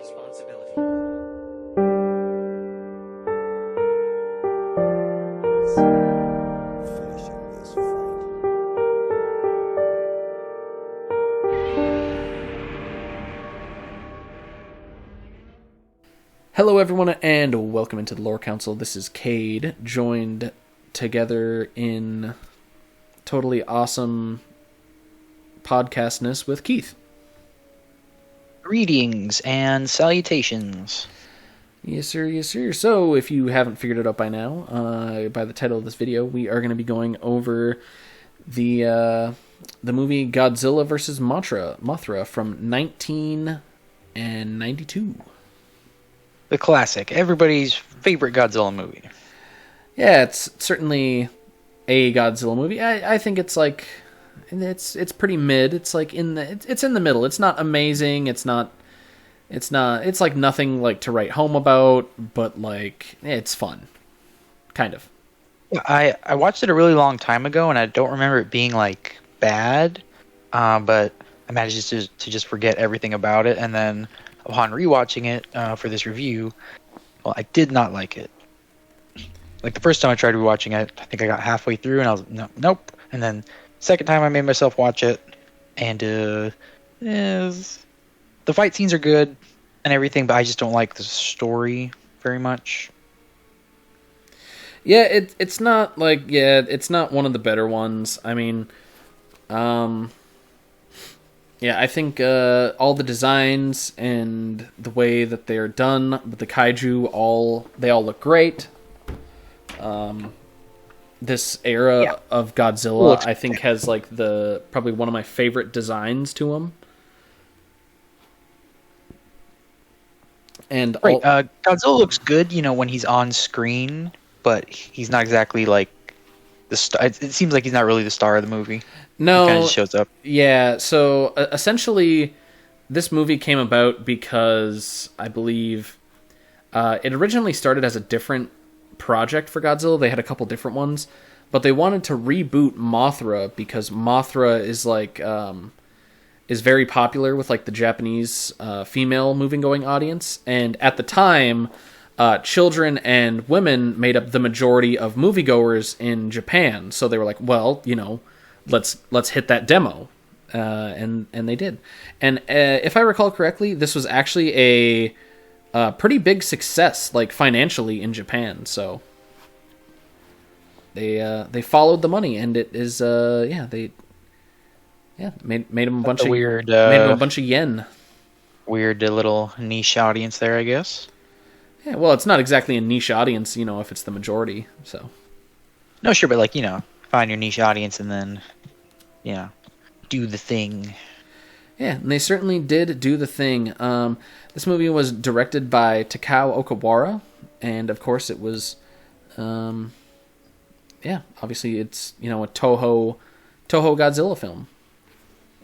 responsibility. Finishing this fight. Hello everyone and welcome into the Lore Council. This is Cade, joined together in totally awesome podcastness with Keith. Greetings and salutations. Yes sir, yes sir. So if you haven't figured it out by now, by the title of this video, we are going to be going over the movie Godzilla vs. Mothra from 1992. The classic, everybody's favorite Godzilla movie. Yeah, it's certainly a Godzilla movie. I think it's like it's pretty mid. It's like it's in the middle. It's not amazing. It's like nothing like to write home about, but like it's fun. Kind of. I watched it a really long time ago and I don't remember it being like bad. But I managed to just forget everything about it, and then upon rewatching it for this review, well, I did not like it. Like the first time I tried rewatching it, I think I got halfway through and I was nope. And then second time I made myself watch it, and the fight scenes are good and everything, but I just don't like the story very much. Yeah, it's not like it's not one of the better ones. I mean, yeah, I think all the designs and the way that they're done, but the kaiju they all look great. This era of Godzilla, I think, has like probably one of my favorite designs to them. And right, Godzilla looks good, when he's on screen, but he's not exactly like the star. It seems like he's not really the star of the movie. No, he kind of just shows up. Yeah, so essentially, this movie came about because I believe it originally started as a different project for Godzilla. They had a couple different ones, but they wanted to reboot Mothra because Mothra is like is very popular with like the Japanese female moving-going audience, and at the time, children and women made up the majority of moviegoers in Japan. So they were like, well, let's hit that demo, and they did. And if I recall correctly, this was actually a pretty big success, like financially in Japan. So they followed the money, and it is they made them a bunch of weird, made them a bunch of yen. Weird little niche audience there, I guess. Yeah, well, it's not exactly a niche audience, if it's the majority. So No, sure, but like find your niche audience and then do the thing. yeah, and they certainly did do the thing. This movie was directed by Takao Okawara, and of course it was, obviously it's a Toho Godzilla film.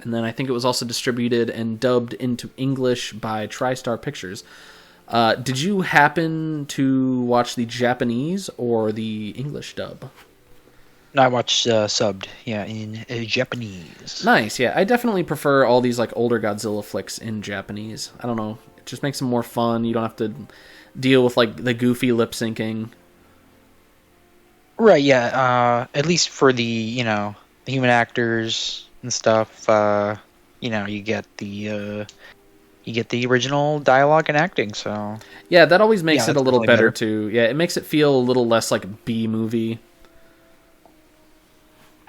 And then I think it was also distributed and dubbed into English by TriStar Pictures. Did you happen to watch the Japanese or the English dub? No, I watched subbed, in Japanese. Nice, yeah. I definitely prefer all these like older Godzilla flicks in Japanese. I don't know, it just makes them more fun. You don't have to deal with like the goofy lip syncing. Right, yeah. At least for the the human actors and stuff, you get the original dialogue and acting. So yeah, that always makes it a little really better too. Yeah, it makes it feel a little less like B movie.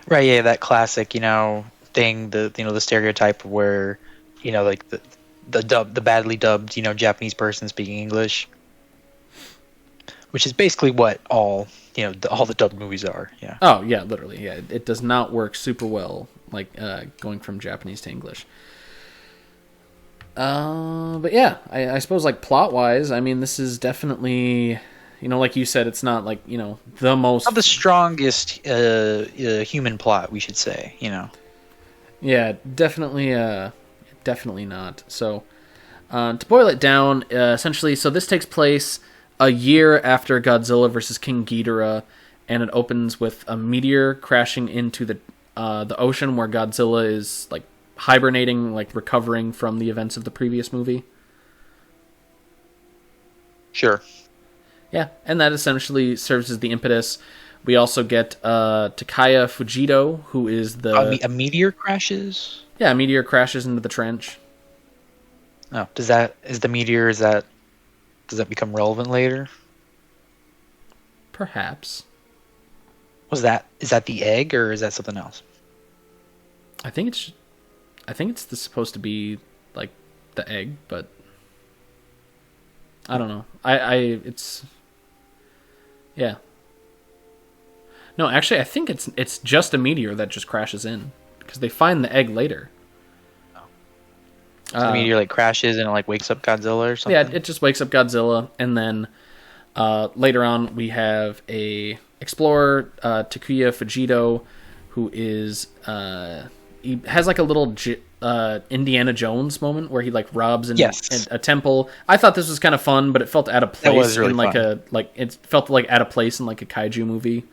Right, yeah, that classic, thing, the stereotype where, like the badly dubbed, Japanese person speaking English, which is basically what all the dubbed movies are. Yeah. Oh yeah, literally. Yeah, it does not work super well like going from Japanese to English. But yeah, I suppose like plot wise, I mean, this is definitely. Like you said, it's not like, the most... Not the strongest human plot, we should say, Yeah, definitely not. So, to boil it down, essentially, so this takes place a year after Godzilla vs. King Ghidorah, and it opens with a meteor crashing into the ocean where Godzilla is, like, hibernating, like, recovering from the events of the previous movie. Sure. Yeah, and that essentially serves as the impetus. We also get Takaya Fujito, who is the... A meteor crashes. Yeah, a meteor crashes into the trench. Oh, does the meteor, does that become relevant later? Perhaps. Is that the egg, or is that something else? I think it's supposed to be like the egg, but I don't know. It's yeah. No, actually, I think it's just a meteor that just crashes in because they find the egg later. So the meteor like crashes and it like wakes up Godzilla or something. Yeah, it just wakes up Godzilla, and then later on we have a explorer, Takuya Fujito, who is he has like a little Indiana Jones moment where he like robs in a temple. I thought this was kind of fun, but it felt out of place. That was really in fun. It felt like out of place in like a kaiju movie.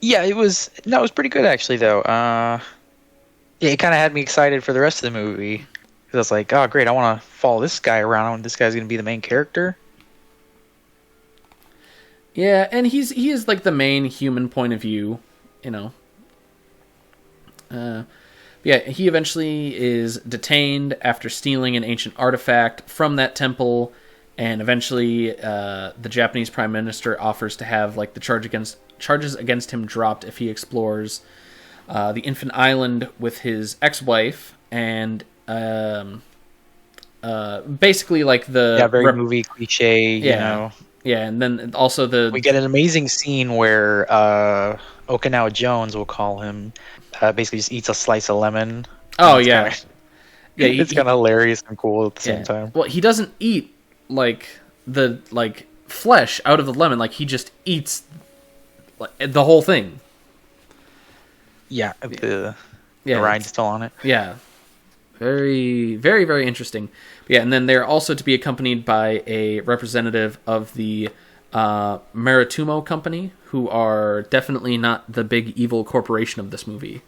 Yeah, it was pretty good actually though. Yeah, it kind of had me excited for the rest of the movie because I was like, oh great, I want to follow this guy around. This guy's gonna be the main character. Yeah, and he is like the main human point of view, you know. Yeah, he eventually is detained after stealing an ancient artifact from that temple, and eventually the Japanese Prime Minister offers to have like the charges against him dropped if he explores the infant island with his ex-wife, and basically like the very movie cliche, you know. Yeah, and then also we get an amazing scene where Okinawa Jones, we'll call him, basically just eats a slice of lemon. Oh yeah, yeah, it's kind of hilarious and cool at the same time. Well, he doesn't eat like the flesh out of the lemon; like he just eats the whole thing. Yeah, the rind still on it. Yeah, very, very, very interesting. Yeah, and then they're also to be accompanied by a representative of the Maritumo Company, who are definitely not the big evil corporation of this movie.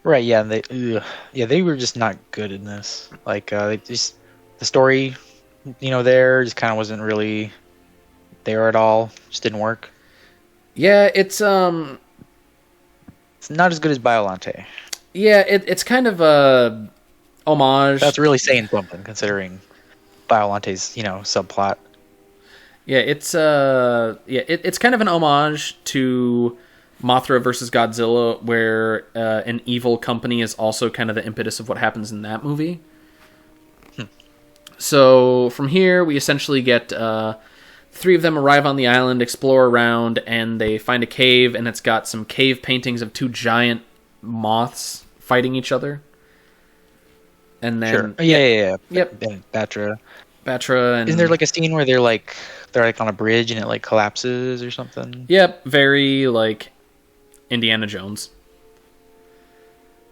Right? Yeah, they were just not good in this. Like, the story, there just kind of wasn't really there at all. Just didn't work. Yeah, it's not as good as Biollante. Yeah, it's kind of a homage. That's really saying something, considering Biollante's, subplot. Yeah, it's kind of an homage to Mothra versus Godzilla, where an evil company is also kind of the impetus of what happens in that movie. So from here, we essentially get three of them arrive on the island, explore around, and they find a cave, and it's got some cave paintings of two giant moths fighting each other. And then yeah. Yep. Batra, and isn't there like a scene where they're like on a bridge and it like collapses or something? Yep, very like Indiana Jones.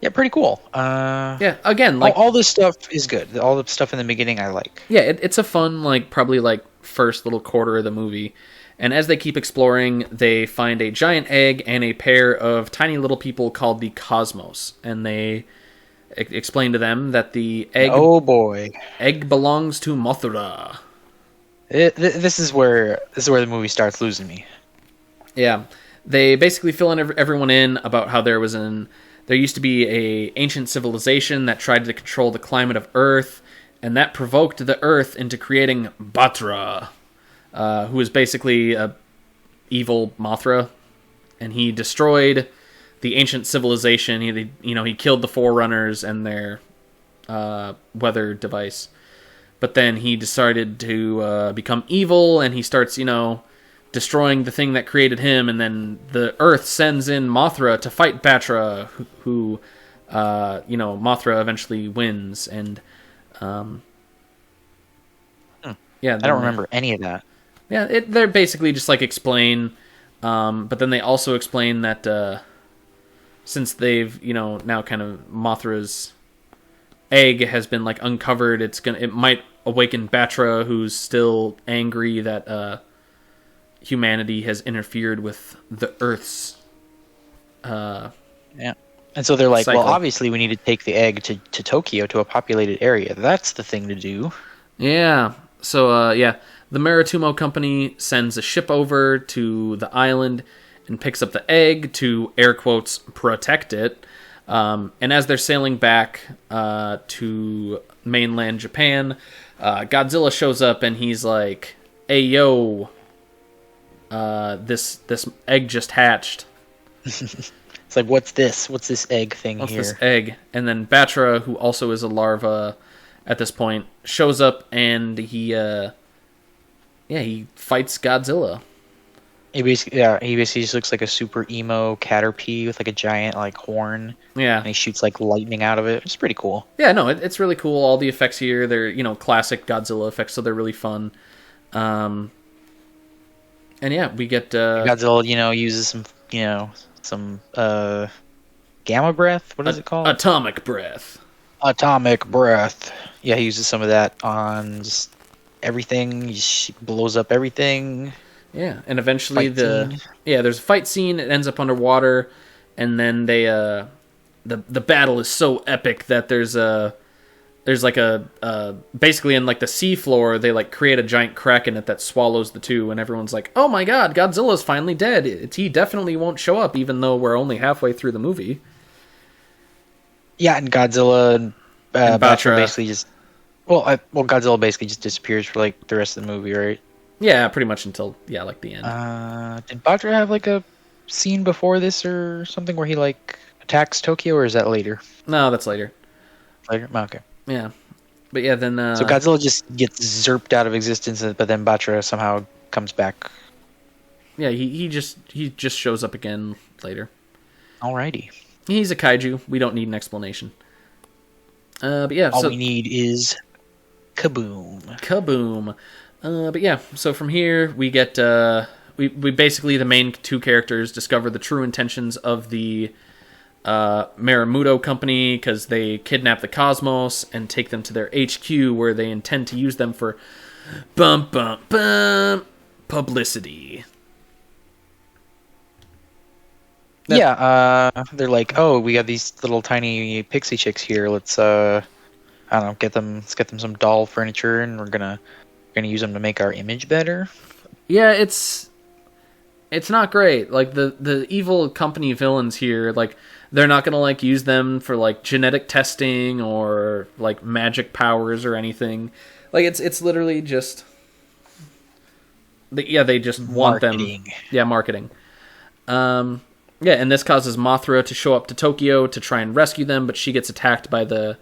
Yeah, pretty cool. Yeah, again, like all this stuff is good. All the stuff in the beginning I like. Yeah, it's a fun probably first little quarter of the movie. And as they keep exploring, they find a giant egg and a pair of tiny little people called the Cosmos, and they explain to them that the egg egg belongs to Mothra. This is where the movie starts losing me. Yeah, they basically fill everyone in about how there used to be a ancient civilization that tried to control the climate of Earth, and that provoked the Earth into creating Batra, who is basically a evil Mothra, and he destroyed the ancient civilization. He killed the Forerunners and their weather device. But then he decided to become evil, and he starts, destroying the thing that created him, and then the Earth sends in Mothra to fight Batra, who Mothra eventually wins, and yeah, I don't remember any of that. Yeah, they're basically just explain, but then they also explain that since they've now kind of Mothra's egg has been uncovered, it might awaken Batra, who's still angry that humanity has interfered with the Earth's yeah. And so they're like, cycle. Well, obviously we need to take the egg to Tokyo, to a populated area. That's the thing to do. Yeah. So, yeah, the Maritumo Company sends a ship over to the island and picks up the egg to, air quotes, protect it. And as they're sailing back to mainland Japan, Godzilla shows up and he's like, "Hey, yo, this egg just hatched. It's like, what's this? What's this egg thing What's here? this egg?" And then Batra, who also is a larva at this point, shows up and he fights Godzilla. He basically just looks like a super emo Caterpie with like a giant like horn. Yeah. And he shoots like lightning out of it. It's pretty cool. Yeah, no, it's really cool. All the effects here, they're, classic Godzilla effects, so they're really fun. And yeah, we get Godzilla, uses some gamma breath. What is it called? Atomic breath. Atomic breath. Yeah, he uses some of that on just everything. He blows up everything. Yeah, and eventually Fight scene. there's a fight scene. It ends up underwater, and then they the battle is so epic that there's like a basically in like the sea floor they like create a giant crack in it that swallows the two, and everyone's like, "Oh my god, Godzilla's finally dead. He definitely won't show up, even though we're only halfway through the movie." Yeah, and Godzilla and And Batra Batra. basically just Godzilla basically just disappears for like the rest of the movie, right? Yeah, pretty much until like the end. Did Batra have like a scene before this or something where he like attacks Tokyo, or is that later? No, that's later. Later, okay. Yeah, but yeah, then So Godzilla just gets zerped out of existence, but then Batra somehow comes back. yeah, he just shows up again later. Alrighty. He's a kaiju. We don't need an explanation. But yeah, All so we need is kaboom. kaboom. But yeah, so from here we get we basically, the main two characters discover the true intentions of the Marumuto Company, because they kidnap the Cosmos and take them to their HQ, where they intend to use them for publicity. Yeah, they're like, oh, we got these little tiny pixie chicks here. Let's I don't know, let's get them some doll furniture, and we're gonna use them to make our image better. Yeah, it's not great. Like the evil company villains here, like they're not gonna like use them for like genetic testing or like magic powers or anything. Like it's literally just they just want them. Yeah, marketing. Yeah, and this causes Mothra to show up to Tokyo to try and rescue them, but she gets attacked by the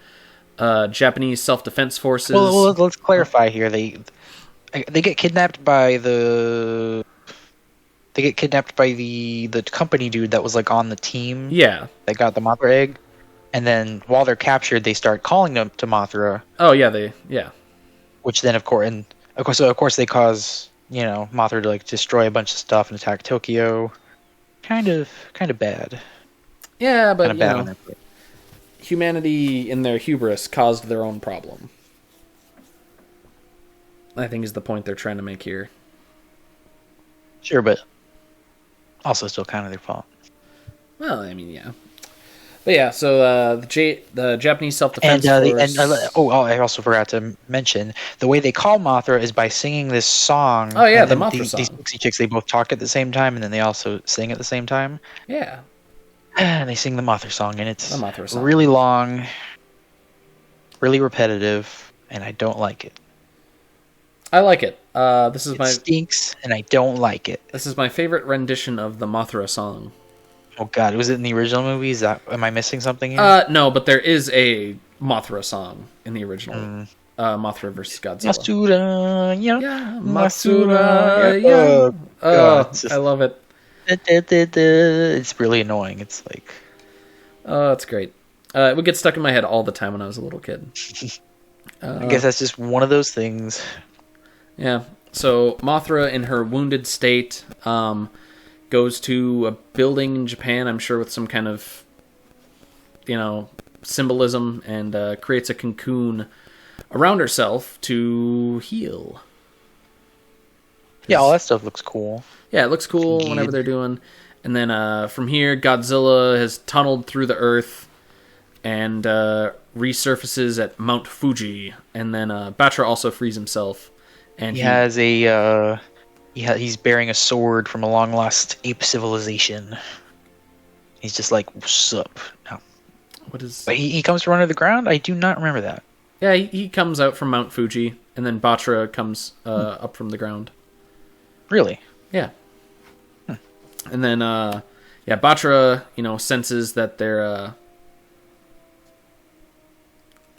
Japanese self-defense forces. Well, let's clarify here. They get kidnapped by the the company dude that was like on the team. Yeah. That got the Mothra egg, and then while they're captured, they start calling them to Mothra. Oh yeah, Which then of course they cause Mothra to like destroy a bunch of stuff and attack Tokyo. Kind of bad. Yeah, but kind of bad on their part. Humanity in their hubris caused their own problem, I think, is the point they're trying to make here. Sure, but also still kind of their fault. Well, I mean, yeah. But yeah, so the Japanese self-defense force... I also forgot to mention, the way they call Mothra is by singing this song. Oh yeah, the Mothra Song. These pixie chicks, they both talk at the same time, and then they also sing at the same time. Yeah. And they sing the Mothra Song, and it's The Mothra Song. really long, really repetitive, and I don't like it. I like it. It stinks, and I don't like it. This is my favorite rendition of the Mothra Song. Oh god, was it in the original movie? Am I missing something here? No, but there is a Mothra song in the original. Mothra versus Godzilla. Matsura, yeah. Matsura, yeah. Oh, God, I love it. It's really annoying. It's like... Oh, it's great. It would get stuck in my head all the time when I was a little kid. I guess that's just one of those things. Yeah. So Mothra, in her wounded state, goes to a building in Japan, I'm sure with some kind of, symbolism, and creates a cocoon around herself to heal. Yeah, all that stuff looks cool. Yeah, it looks cool whenever they're doing. And then from here, Godzilla has tunneled through the earth and resurfaces at Mount Fuji. And then Batra also frees himself. And He has a he's bearing a sword from a long lost ape civilization. He's just like, what's up? No. What is? But he comes from under the ground? I do not remember that. Yeah, he comes out from Mount Fuji, and then Batra comes up from the ground. Really? Yeah. And then, Batra, senses that their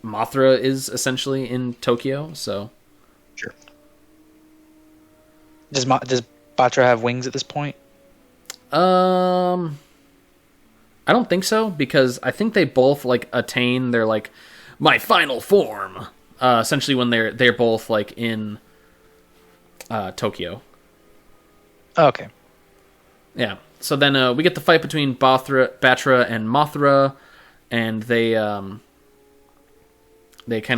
Mothra is essentially in Tokyo, so... Sure. Does Batra have wings at this point? I don't think so, because I think they both, attain their, my final form, essentially when they're both, in Tokyo. Oh, okay. Yeah. So then we get the fight between Batra and Mothra, and they kind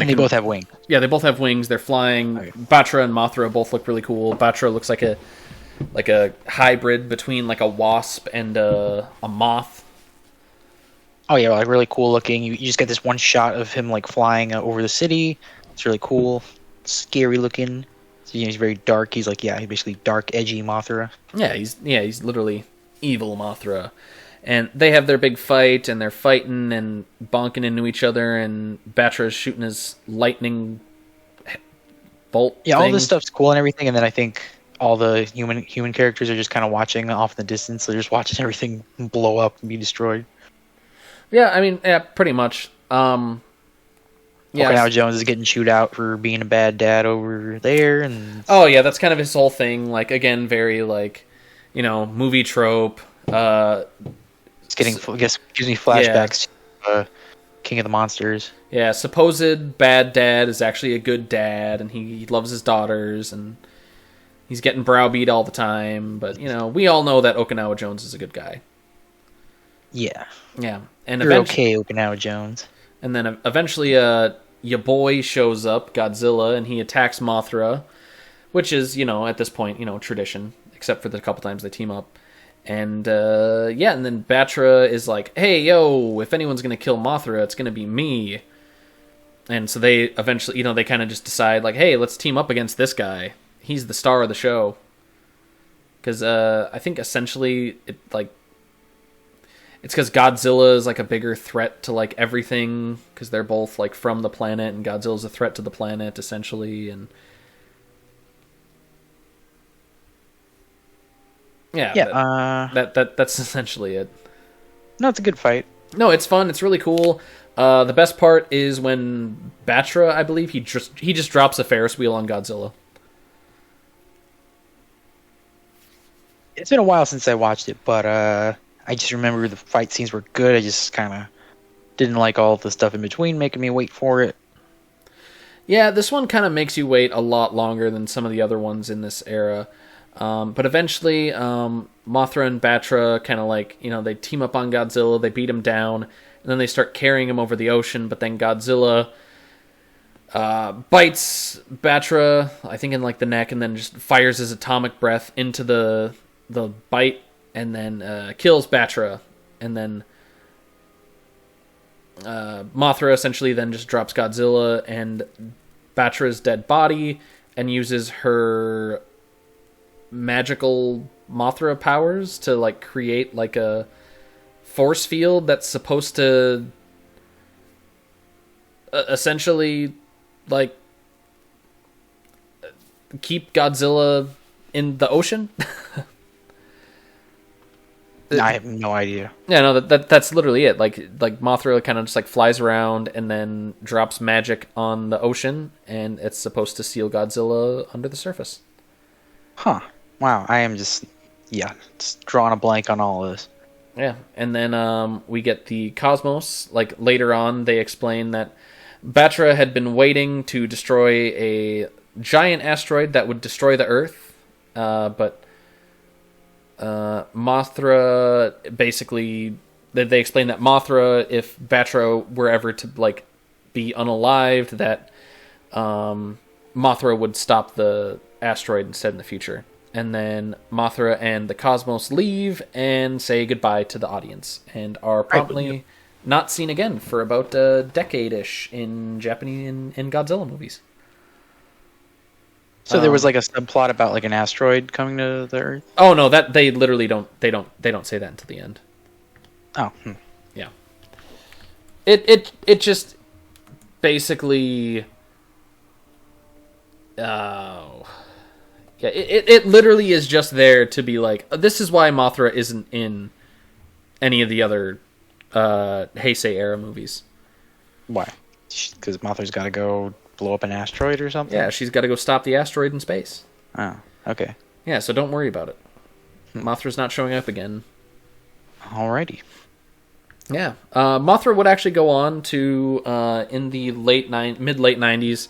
of... They both have wings. Yeah, they both have wings. They're flying. Okay. Batra and Mothra both look really cool. Batra looks like a hybrid between a wasp and a moth. Oh yeah, really cool looking. You just get this one shot of him flying over the city. It's really cool. Scary looking. So, he's very dark. He's he's basically dark, edgy Mothra. Yeah, he's literally evil Mothra. And they have their big fight, and they're fighting and bonking into each other, and Batra's shooting his lightning bolt Yeah, thing. all this stuff's cool and everything, and then I think all the human characters are just kind of watching off in the distance. They're just watching everything blow up and be destroyed. Yeah, I mean, pretty much. Now Jones is getting chewed out for being a bad dad over there, and oh yeah, that's kind of his whole thing. Again, very movie trope. It's getting, gives me flashbacks to King of the Monsters. Yeah, supposed bad dad is actually a good dad, and he loves his daughters, and he's getting browbeat all the time. But we all know that Okinawa Jones is a good guy. Yeah. Yeah, and you're okay, Okinawa Jones. And then eventually, your boy shows up, Godzilla, and he attacks Mothra, which is at this point tradition, except for the couple times they team up. And and then Batra is like, hey, yo, if anyone's going to kill Mothra, it's going to be me. And so they eventually, they kind of just decide, hey, let's team up against this guy. He's the star of the show. Because I think essentially, it's because Godzilla is, a bigger threat to, everything. Because they're both, from the planet, and Godzilla's a threat to the planet, essentially, and... Yeah, that's essentially it. No, it's a good fight. No, it's fun. It's really cool. The best part is when Batra, I believe, he just drops a Ferris wheel on Godzilla. It's been a while since I watched it, but I just remember the fight scenes were good. I just kind of didn't like all the stuff in between, making me wait for it. Yeah, this one kind of makes you wait a lot longer than some of the other ones in this era. But eventually, Mothra and Batra kind of they team up on Godzilla, they beat him down, and then they start carrying him over the ocean, but then Godzilla bites Batra, I think in the neck, and then just fires his atomic breath into the bite, and then kills Batra, and then Mothra essentially then just drops Godzilla and Batra's dead body, and uses her magical Mothra powers to create a force field that's supposed to essentially keep Godzilla in the ocean. I have no idea. Yeah, no, that's literally it. Mothra kind of just flies around and then drops magic on the ocean, and it's supposed to seal Godzilla under the surface. Huh. Wow, I am just drawing a blank on all of this. Yeah, and then we get the Cosmos. Later on, they explain that Batra had been waiting to destroy a giant asteroid that would destroy the Earth, but Mothra basically... They explain that Mothra, if Batra were ever to be unalived, that Mothra would stop the asteroid instead in the future. And then Mothra and the Cosmos leave and say goodbye to the audience, and are promptly not seen again for about a decade-ish in Japanese in Godzilla movies. So there was like a subplot about like an asteroid coming to the Earth. Oh no, that they literally don't say that until the end. Oh, yeah. It just basically. Oh. Yeah, it literally is just there to be like, this is why Mothra isn't in any of the other Heisei era movies. Why? Because Mothra's got to go blow up an asteroid or something? Yeah, she's got to go stop the asteroid in space. Oh, okay. Yeah, so don't worry about it. Mothra's not showing up again. Alrighty. Yeah. Mothra would actually go on to, in the mid-late 90s,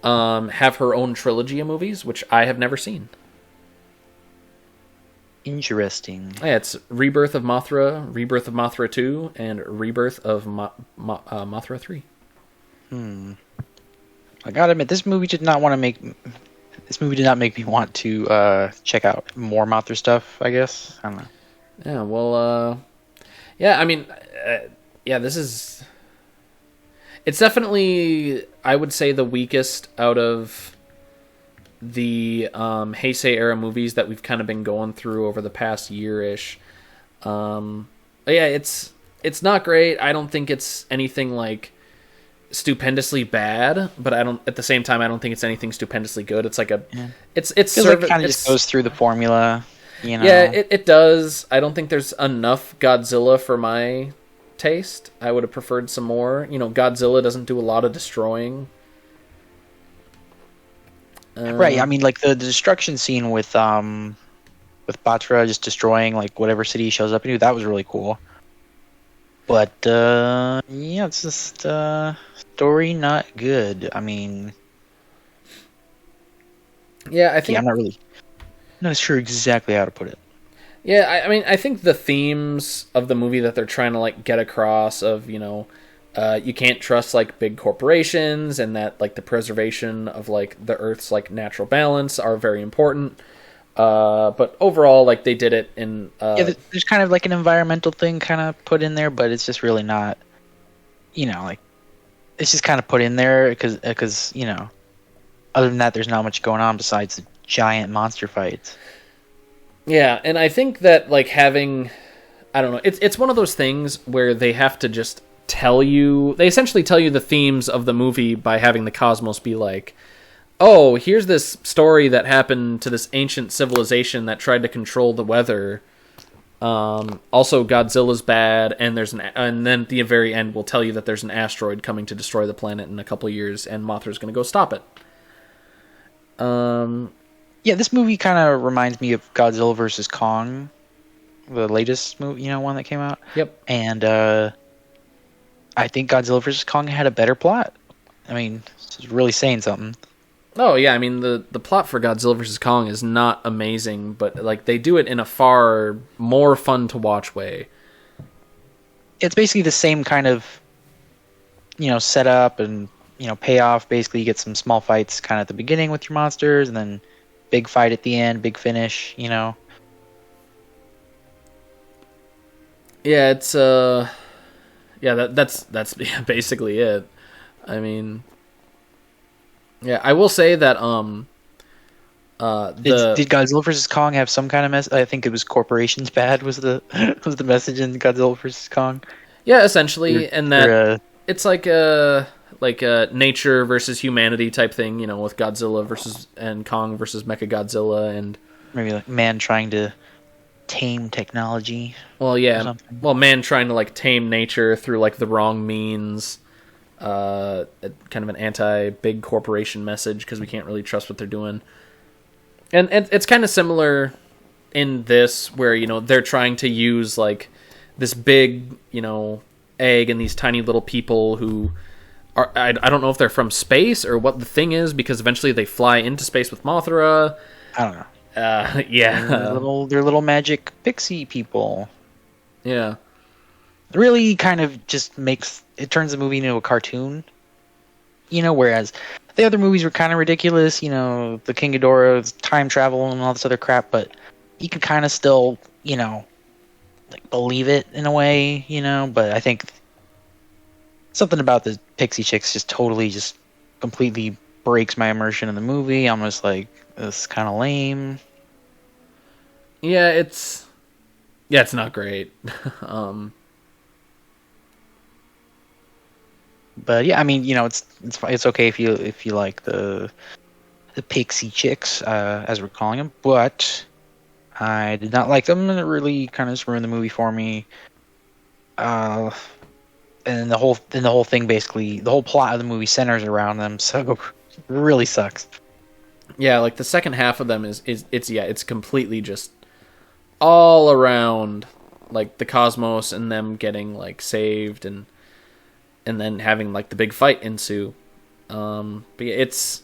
have her own trilogy of movies, which I have never seen. Interesting. Yeah, it's Rebirth of Mothra, Rebirth of Mothra 2, and Rebirth of Mothra 3. I gotta admit, this movie did not make me want to check out more Mothra stuff, I guess. I don't know. Yeah, well, yeah, I mean, yeah, this is... It's definitely, I would say, the weakest out of the Heisei era movies that we've kind of been going through over the past year-ish. Yeah, it's not great. I don't think it's anything like stupendously bad, but at the same time I don't think it's anything stupendously good. It's like it's kind of just goes through the formula, you know. Yeah, it does. I don't think there's enough Godzilla for my taste. I would have preferred some more. You know, Godzilla doesn't do a lot of destroying. Right. I mean, like the destruction scene with Batra just destroying like whatever city he shows up into, that was really cool. But yeah, it's just story not good. I mean, yeah, I think I'm not sure exactly how to put it. Yeah, I mean, I think the themes of the movie that they're trying to like get across of, you know, you can't trust like big corporations, and that like the preservation of like the Earth's like natural balance are very important. But overall, like they did it in. Yeah, there's kind of like an environmental thing kind of put in there, but it's just really not. You know, like it's just kind of put in there because you know, other than that, there's not much going on besides the giant monster fights. Yeah, and I think that like having, I don't know, it's one of those things where they have to just they essentially tell you the themes of the movie by having the cosmos be like, oh, here's this story that happened to this ancient civilization that tried to control the weather. Also, Godzilla's bad, and and then at the very end will tell you that there's an asteroid coming to destroy the planet in a couple years, and Mothra's going to go stop it. Yeah, this movie kind of reminds me of Godzilla vs. Kong, the latest movie, you know, one that came out. Yep. And I think Godzilla vs. Kong had a better plot. I mean, it's really saying something. Oh yeah, I mean the plot for Godzilla vs. Kong is not amazing, but like they do it in a far more fun to watch way. It's basically the same kind of, you know, setup and, you know, payoff. Basically, you get some small fights kind of at the beginning with your monsters, and then big fight at the end, big finish, you know. Yeah, it's yeah, that's basically it. I mean, yeah, I will say that did Godzilla vs. Kong have some kind of mess? I think it was corporations bad was the message in Godzilla vs. Kong. Yeah, essentially, and that it's like a nature versus humanity type thing, you know, with Godzilla and Kong versus Mechagodzilla, and maybe like man trying to tame technology. Well, yeah. Well, man trying to like tame nature through like the wrong means. Kind of an anti-big corporation message because we can't really trust what they're doing. And it's kind of similar in this where, you know, they're trying to use like this big, you know, egg and these tiny little people who are, I don't know if they're from space or what the thing is, because eventually they fly into space with Mothra. I don't know. Yeah. They're little magic pixie people. Yeah. It really kind of just turns the movie into a cartoon. You know, whereas the other movies were kind of ridiculous, you know, the King Ghidorah, time travel and all this other crap, but you could kind of still, you know, like believe it in a way, you know, but I think something about the pixie chicks just totally just completely breaks my immersion in the movie. I'm just like, this is kind of lame. Yeah, it's not great. um, But yeah, I mean, it's okay if you like the pixie chicks, as we're calling them. But I did not like them, and it really kind of just ruined the movie for me. Uh, and the whole thing, basically, the whole plot of the movie centers around them, so it really sucks. yeah, like the second half of them it's completely just all around like the cosmos and them getting like saved and then having like the big fight ensue. But it's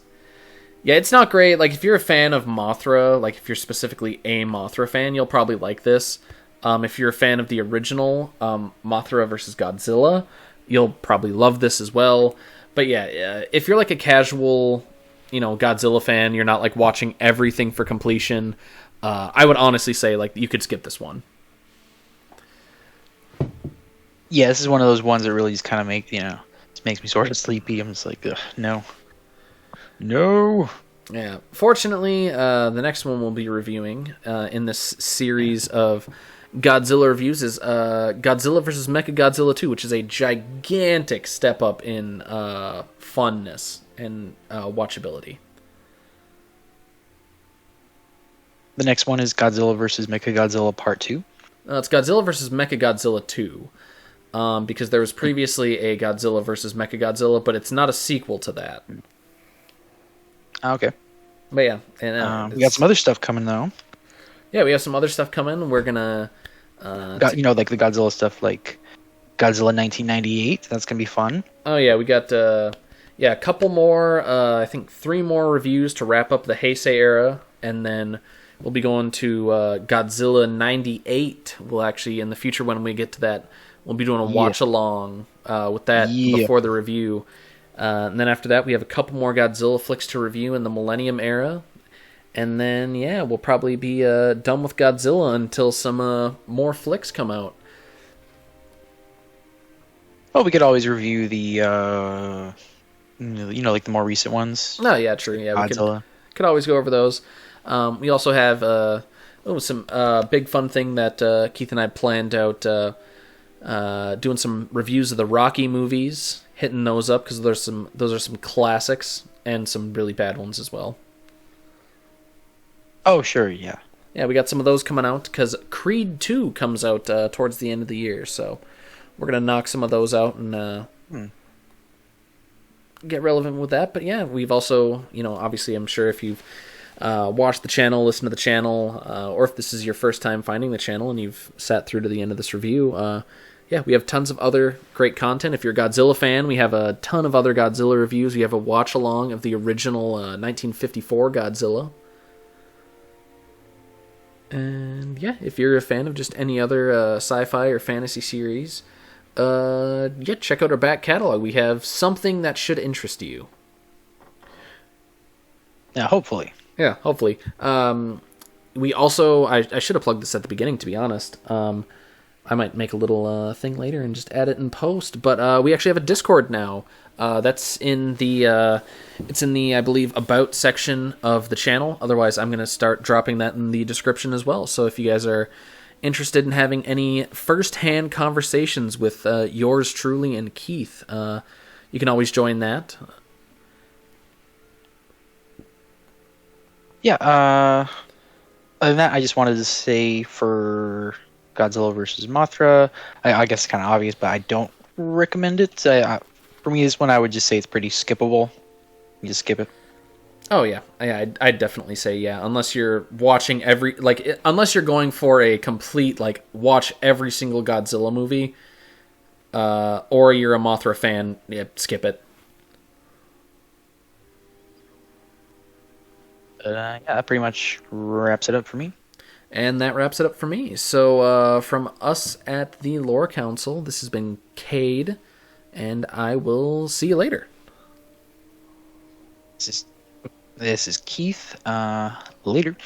not great. Like if you're a fan of Mothra, like if you're specifically a Mothra fan, you'll probably like this. If you're a fan of the original Mothra versus Godzilla, you'll probably love this as well. But yeah, if you're like a casual, Godzilla fan, you're not like watching everything for completion. I would honestly say like you could skip this one. Yeah, this is one of those ones that really just kind of just makes me sort of sleepy. I'm just like, ugh, no. No. Yeah. Fortunately, the next one we'll be reviewing in this series of Godzilla reviews is Godzilla vs. Mechagodzilla 2, which is a gigantic step up in funness and watchability. The next one is Godzilla vs. Mechagodzilla Part 2. It's Godzilla vs. Mechagodzilla 2, because there was previously a Godzilla vs. Mechagodzilla, but it's not a sequel to that. Okay. But yeah, and we got some other stuff coming though. Yeah, we have some other stuff coming. We're gonna, like the Godzilla stuff, like Godzilla 1998. That's gonna be fun. Oh yeah, we got a couple more. I think 3 more reviews to wrap up the Heisei era, and then we'll be going to Godzilla 98. We'll actually in the future when we get to that, we'll be doing a watch along with that before the review. And then after that, we have a couple more Godzilla flicks to review in the Millennium era. And then, we'll probably be done with Godzilla until some more flicks come out. Well, we could always review the, like the more recent ones. Oh, yeah, true. Yeah, Godzilla. We could always go over those. We also have some big fun thing that Keith and I planned out, doing some reviews of the Rocky movies. Hitting those up because those are some classics and some really bad ones as well. Oh sure, yeah. Yeah, we got some of those coming out because Creed 2 comes out towards the end of the year, so we're gonna knock some of those out and get relevant with that. But yeah, we've also, obviously, I'm sure if you've watched the channel, listened to the channel, or if this is your first time finding the channel and you've sat through to the end of this review. We have tons of other great content. If you're a Godzilla fan, we have a ton of other Godzilla reviews. We have a watch-along of the original 1954 Godzilla. And if you're a fan of just any other sci-fi or fantasy series, check out our back catalog. We have something that should interest you. Yeah, hopefully. Yeah, hopefully. We also, I should have plugged this at the beginning, to be honest. I might make a little thing later and just add it in post. But we actually have a Discord now. That's in the I believe, About section of the channel. Otherwise, I'm going to start dropping that in the description as well. So if you guys are interested in having any first-hand conversations with yours truly and Keith, you can always join that. Yeah, other than that, I just wanted to say for Godzilla vs. Mothra, I guess it's kind of obvious, but I don't recommend it. For me, this one, I would just say it's pretty skippable. You just skip it. Oh yeah, I'd definitely say yeah. Unless you're watching unless you're going for a complete watch every single Godzilla movie, or you're a Mothra fan, skip it. That pretty much wraps it up for me. And that wraps it up for me. So from us at the Lore Council, this has been Cade, and I will see you later. This is Keith. Later.